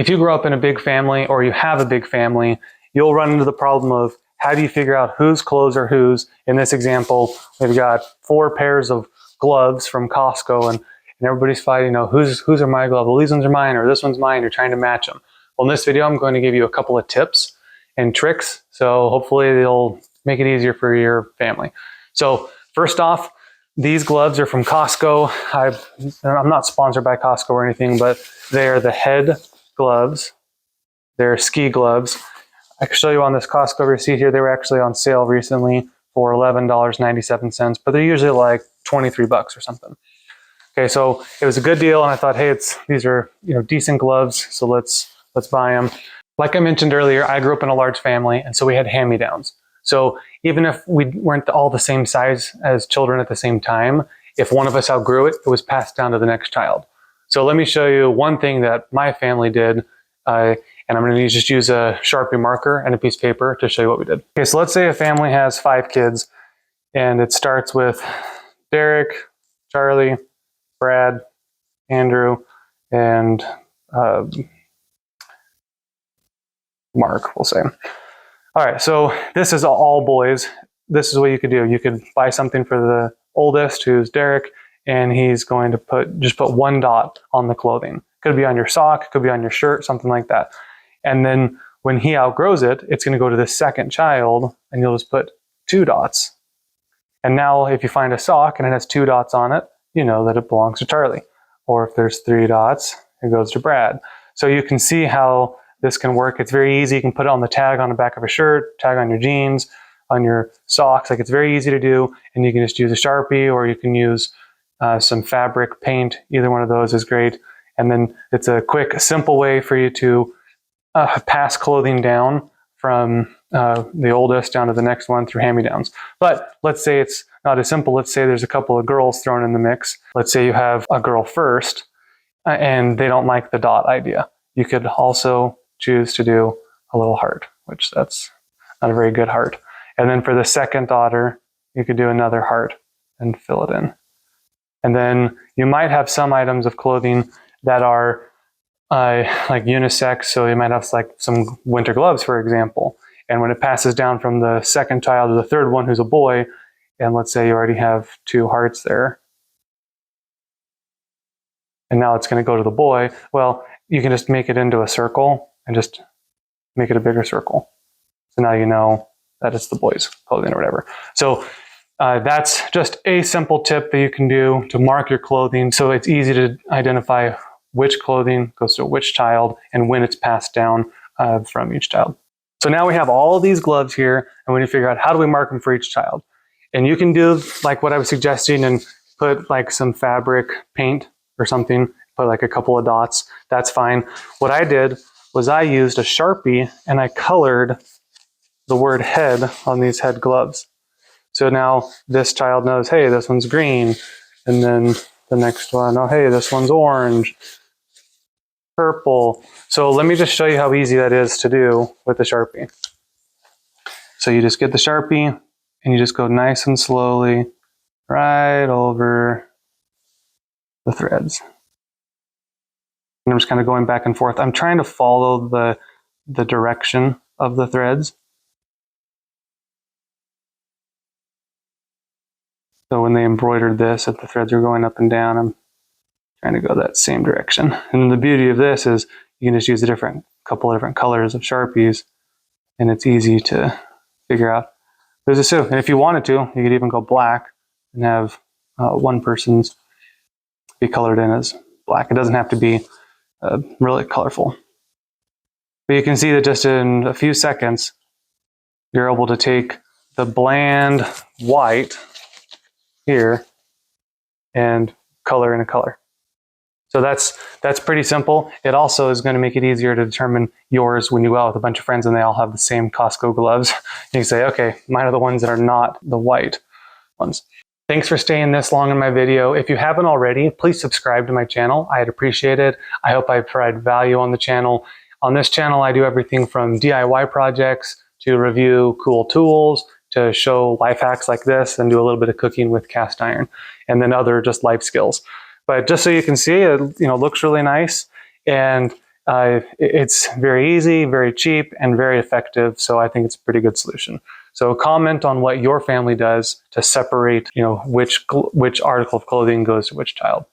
If you grow up in a big family or you have a big family, you'll run into the problem of how do you figure out whose clothes are whose? In this example, we've got 4 pairs of gloves from Costco and everybody's fighting, whose are my gloves? Well, these ones are mine, or this one's mine. You're trying to match them. Well, in this video, I'm going to give you a couple of tips and tricks. So hopefully they'll make it easier for your family. So first off, these gloves are from Costco. I'm not sponsored by Costco or anything, but they're the head gloves. They're ski gloves. I can show you on this Costco receipt here, they were actually on sale recently for $11.97, but they're usually like 23 bucks or something. Okay, so it was a good deal, and I thought, hey, these are decent gloves, so let's buy them. Like I mentioned earlier, I grew up in a large family, and so we had hand-me-downs. So even if we weren't all the same size as children at the same time, if one of us outgrew it, it was passed down to the next child. So let me show you one thing that my family did, and I'm going to just use a Sharpie marker and a piece of paper to show you what we did. Okay, so let's say a family has 5 kids, and it starts with Derek, Charlie, Brad, Andrew, and Mark, we'll say. All right, so this is all boys. This is what you could do. You could buy something for the oldest, who's Derek, and he's going to just put 1 dot on the clothing. Could be on your sock, could be on your shirt, something like that. And then when he outgrows it, it's going to go to the second child, and you'll just put 2 dots. And now if you find a sock and it has 2 dots on it, you know that it belongs to Charlie. Or if there's 3 dots, it goes to Brad. So you can see how this can work. It's very easy. You can put it on the tag on the back of a shirt, tag on your jeans, on your socks. Like, it's very easy to do, and you can just use a Sharpie, or you can use some fabric paint. Either one of those is great. And then it's a quick, simple way for you to pass clothing down from the oldest down to the next one through hand-me-downs. But let's say it's not as simple. Let's say there's a couple of girls thrown in the mix. Let's say you have a girl first, and they don't like the dot idea. You could also choose to do a little heart, which that's not a very good heart. And then for the second daughter, you could do another heart and fill it in. And then you might have some items of clothing that are like unisex, so you might have like some winter gloves, for example. And when it passes down from the second child to the third one, who's a boy, and let's say you already have 2 hearts there, and now it's going to go to the boy, well, you can just make it into a circle and just make it a bigger circle. So now you know that it's the boy's clothing or whatever. So that's just a simple tip that you can do to mark your clothing, so it's easy to identify which clothing goes to which child and when it's passed down from each child. So now we have all of these gloves here, and we need to figure out how do we mark them for each child. And you can do like what I was suggesting and put like some fabric paint or something, put like a couple of dots. That's fine. What I did was I used a Sharpie and I colored the word head on these head gloves. So now this child knows, hey, this one's green. And then the next one, oh, hey, this one's orange, purple. So let me just show you how easy that is to do with the Sharpie. So you just get the Sharpie and you just go nice and slowly right over the threads. And I'm just kind of going back and forth. I'm trying to follow the direction of the threads. So when they embroidered this, if the threads are going up and down, I'm trying to go that same direction. And the beauty of this is you can just use a couple of different colors of Sharpies, and it's easy to figure out. There's a suit, and if you wanted to, you could even go black and have one person's be colored in as black. It doesn't have to be really colorful. But you can see that just in a few seconds, you're able to take the bland white here and color in a color. So that's pretty simple. It also is going to make it easier to determine yours when you go out with a bunch of friends and they all have the same Costco gloves. You can say, okay, mine are the ones that are not the white ones. Thanks for staying this long in my video. If you haven't already, please subscribe to my channel. I'd appreciate it. I hope I provide value on the channel. On this channel, I do everything from DIY projects to review cool tools, to show life hacks like this, and do a little bit of cooking with cast iron, and then other just life skills. But just so you can see, it looks really nice, and It's very easy, very cheap, and very effective. So I think it's a pretty good solution. So comment on what your family does to separate, which article of clothing goes to which child.